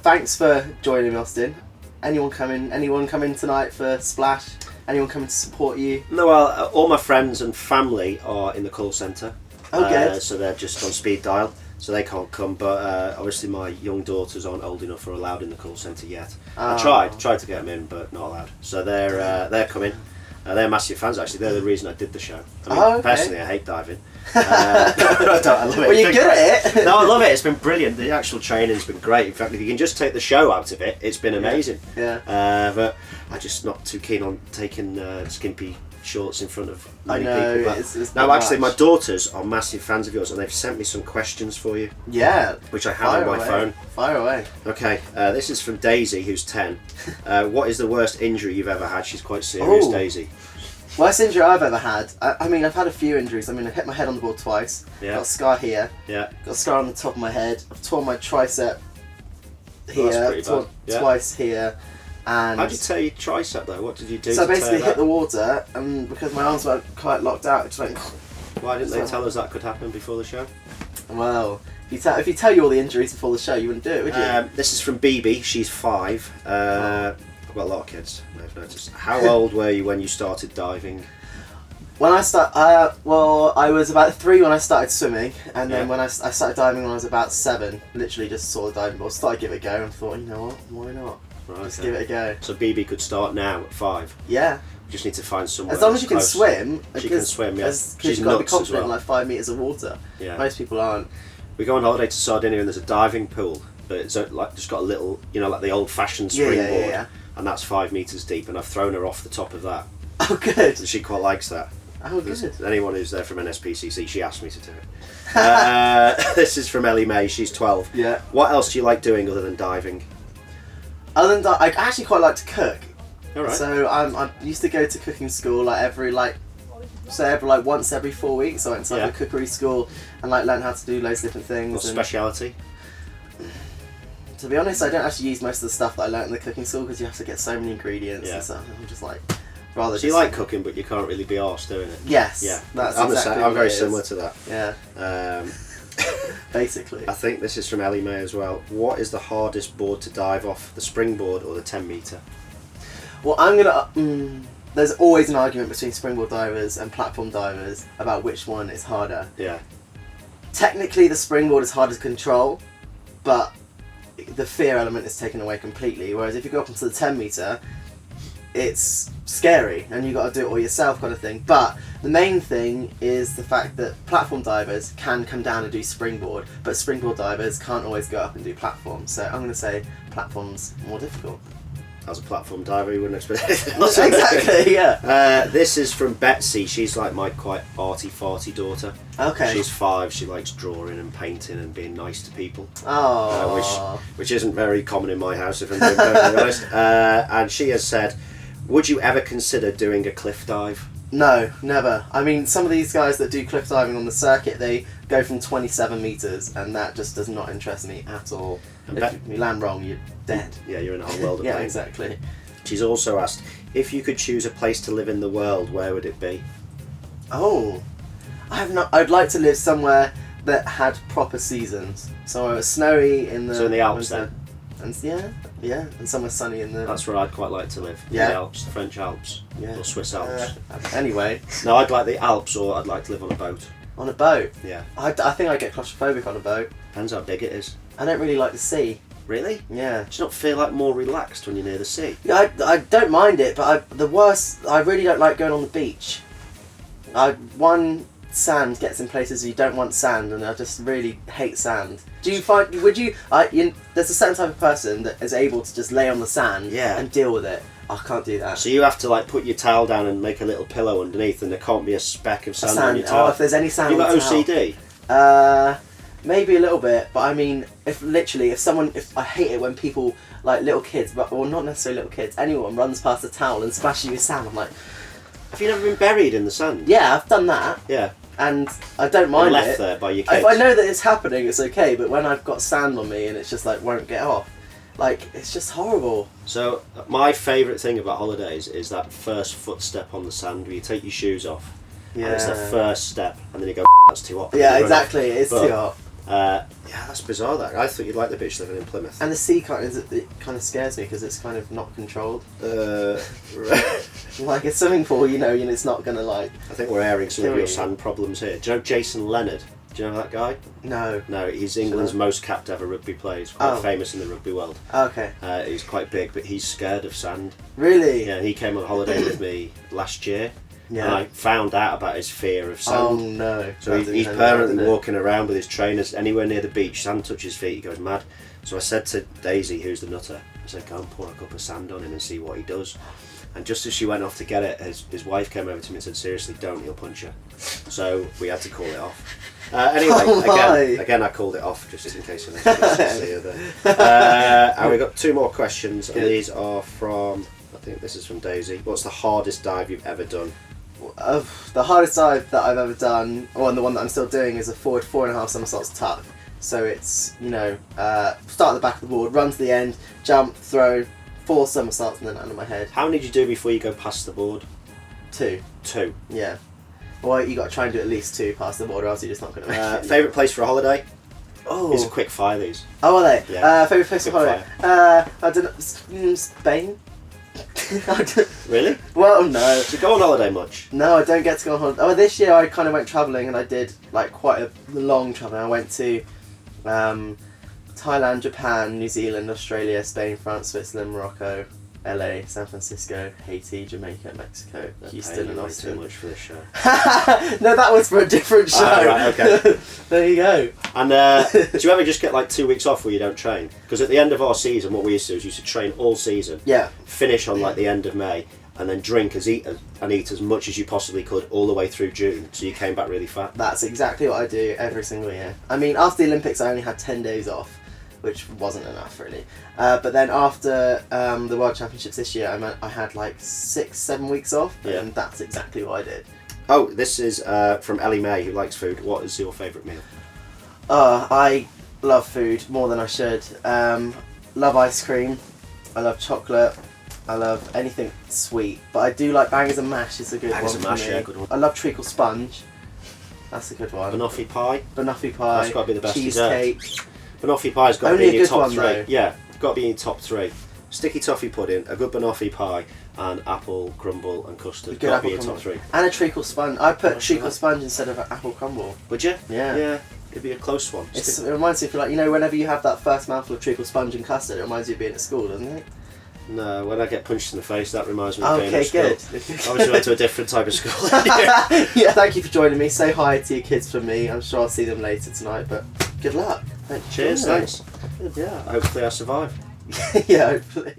thanks for joining me, Austin. Anyone coming tonight for Splash? Anyone coming to support you? No, well, all my friends and family are in the call centre. Oh, good. So they're just on speed dial, so they can't come. But obviously my young daughters aren't old enough or allowed in the call centre yet. I tried to get them in, but not allowed. So they're coming. They're massive fans, actually. They're the reason I did the show. I mean, personally, I hate diving. I love it. Well, you're good at it. No, I love it. It's been brilliant. The actual training's been great. In fact, if you can just take the show out of it, it's been amazing. Yeah. But I'm just not too keen on taking skimpy shorts in front of many I know, people. it's no, actually, much. my daughters are massive fans of yours, and they've sent me some questions for you. Yeah. Which I have on my phone. Fire away. Okay, this is from Daisy, who's 10. What is the worst injury you've ever had? She's quite serious, Daisy. Worst injury I've ever had. I mean, I've had a few injuries. I mean, I hit my head on the board twice. Yeah. Got a scar here. Yeah. Got a scar on the top of my head. I've torn my tricep here. That's pretty bad. Yeah. Twice here. And how did you tear your tricep though? What did you do? So I to basically tear hit that? the water, and because my arms were quite locked out, it just went. Why didn't they tell us that could happen before the show? Well, if you tell you all the injuries before the show, you wouldn't do it, would you? This is from BB. She's 5. I've got a lot of kids, I've noticed. How old were you when you started diving? When I I was about 3 when I started swimming, and then when I started diving when I was about 7, literally just saw the diving board, started to give it a go, and thought, you know what, why not? Right, just give it a go. So BB could start now at 5? Yeah. You just need to find somewhere. As long as you can close. swim. She can swim, yeah. Because She's you've got to be nuts as confident in well. like 5 metres of water. Yeah. Most people aren't. We go on holiday to Sardinia and there's a diving pool, but it's like just got a little, like the old-fashioned springboard, Yeah. and that's 5 metres deep, and I've thrown her off the top of that. Oh, good. She quite likes that. Oh, good. Anyone who's there from NSPCC, she asked me to do it. This is from Ellie May, she's 12. Yeah. What else do you like doing other than diving? Other than that, I actually quite like to cook. Alright. So I used to go to cooking school once every 4 weeks. I went to a cookery school and learned how to do loads of different things. What speciality? To be honest, I don't actually use most of the stuff that I learnt in the cooking school because you have to get so many ingredients and stuff. I'm just rather. So you like cooking, but you can't really be arsed doing it. Yes. Yeah. That's I'm exactly I'm very what it similar is. to that. Yeah. Basically. I think this is from Ellie May as well. What is the hardest board to dive off, the springboard or the 10 metre? Well, I'm gonna. There's always an argument between springboard divers and platform divers about which one is harder. Yeah. Technically, the springboard is harder to control, but the fear element is taken away completely. Whereas if you go up onto the 10 metre, it's scary and you got to do it all yourself, kind of thing. But the main thing is the fact that platform divers can come down and do springboard, but springboard divers can't always go up and do platform. So I'm going to say platform's more difficult. As a platform diver, you wouldn't expect anything. Exactly, yeah. This is from Betsy. She's like my quite arty-farty daughter. Okay. She's 5. She likes drawing and painting and being nice to people. Oh. Which isn't very common in my house, if I'm being perfectly honest. And she has said, would you ever consider doing a cliff dive? No, never. I mean, some of these guys that do cliff diving on the circuit, they go from 27 metres, and that just does not interest me at all. If you land wrong, you're dead. Yeah, you're in a whole world of Yeah, pain. exactly. She's also asked, if you could choose a place to live in the world, where would it be? Oh, I'd like to live somewhere that had proper seasons. So it was snowy in the. So in the Alps then? And and somewhere sunny in the. That's where I'd quite like to live. Yeah. The Alps, the French Alps, or Swiss Alps. Anyway. No, I'd like the Alps, or I'd like to live on a boat. On a boat? Yeah. I think I'd get claustrophobic on a boat. Depends how big it is. I don't really like the sea. Really? Yeah. Do you not feel like more relaxed when you're near the sea? Yeah, I don't mind it, but I really don't like going on the beach. Sand gets in places you don't want sand, and I just really hate sand. There's a certain type of person that is able to just lay on the sand and deal with it. I can't do that. So you have to put your towel down and make a little pillow underneath, and there can't be a speck of sand on your towel. Oh, if there's any sand you on the got towel. OCD? Maybe a little bit, but I mean, if I hate it when people, little kids, or not necessarily little kids, anyone runs past a towel and splashes you with sand, I'm like... Have you never been buried in the sand? Yeah, I've done that. Yeah. And I don't mind left it. there by your kids. If I know that it's happening, it's okay, but when I've got sand on me and it's just won't get off, it's just horrible. So my favourite thing about holidays is that first footstep on the sand where you take your shoes off. Yeah. And it's the first step, and then you go, that's too hot. Yeah, exactly, it is too hot. Yeah, that's bizarre. That I thought you'd like the beach living in Plymouth. And the sea it kind of scares me because it's kind of not controlled. Like a swimming pool, it's not gonna like. I think we're airing some of your sand problems here. Do you know Jason Leonard? Do you know that guy? No. No, he's England's most capped ever rugby player. He's quite famous in the rugby world. Okay. He's quite big, but he's scared of sand. Really? Yeah, he came on holiday with me last year. Yeah. And I found out about his fear of sand. Oh no. So he's permanently walking around with his trainers anywhere near the beach. Sand touches his feet, he goes mad. So I said to Daisy, who's the nutter, I said, go and pour a cup of sand on him and see what he does. And just as she went off to get it, his wife came over to me and said, seriously, don't, he'll punch you. So we had to call it off. Anyway, again, I called it off just in case I didn't see her there. And we got 2 more questions, and these are from, I think this is from Daisy. What's the hardest dive you've ever done? The hardest dive that I've ever done, and the one that I'm still doing, is a forward 4.5 somersaults tuck. So it's, start at the back of the board, run to the end, jump, throw, 4 somersaults, and then under my head. How many did you do before you go past the board? 2. 2? Yeah. Well, you got to try and do at least 2 past the board, or else you're just not going to make it. Favourite place for a holiday? Oh. It's a quick fire, these. Oh, are they? Yeah. Favourite place for holiday? I don't know, Spain? Really? Well, no. Do you go on holiday much? No, I don't get to go on holiday. Oh, this year I kind of went travelling, and I did like quite a long travel. I went to Thailand, Japan, New Zealand, Australia, Spain, France, Switzerland, Morocco, LA, San Francisco, Haiti, Jamaica, Mexico, Houston, and Austin. Too much for this show. No, that was for a different show. Right, okay. There you go. And do you ever just get like 2 weeks off where you don't train? Because at the end of our season, what we used to do is used to train all season. Yeah. Finish on like the end of May, and then drink and eat as much as you possibly could all the way through June, so you came back really fat. That's exactly what I do every single year. I mean, after the Olympics, I only had 10 days off, which wasn't enough really. But then after the World Championships this year, I had like 6-7 weeks off, and that's exactly what I did. Oh, this is from Ellie May, who likes food. What is your favourite meal? I love food more than I should. Love ice cream. I love chocolate. I love anything sweet. But I do like bangers and mash. It's a good Bangers one and mash, for me. yeah, good one. I love treacle sponge. That's a good one. Banoffee pie. Banoffee pie. That's got to be the best cheesecake. dessert. Banoffee pie's got to Only be in a your good top one, 3. though. Yeah, got to be in your top 3. Sticky toffee pudding, a good banoffee pie, and apple crumble and custard. Good Got to be apple in your top 3. And a treacle sponge. I put treacle sponge instead of an apple crumble. Would you? Yeah. Yeah, it'd be a close one. It reminds me of whenever you have that first mouthful of treacle sponge and custard, it reminds you of being at school, doesn't it? No, when I get punched in the face, that reminds me of being Okay, at school. good. Obviously went to a different type of school. Yeah, thank you for joining me. Say hi to your kids from me. I'm sure I'll see them later tonight, but good luck. Cheers, thanks. Good, yeah. Hopefully I survive. Yeah, hopefully.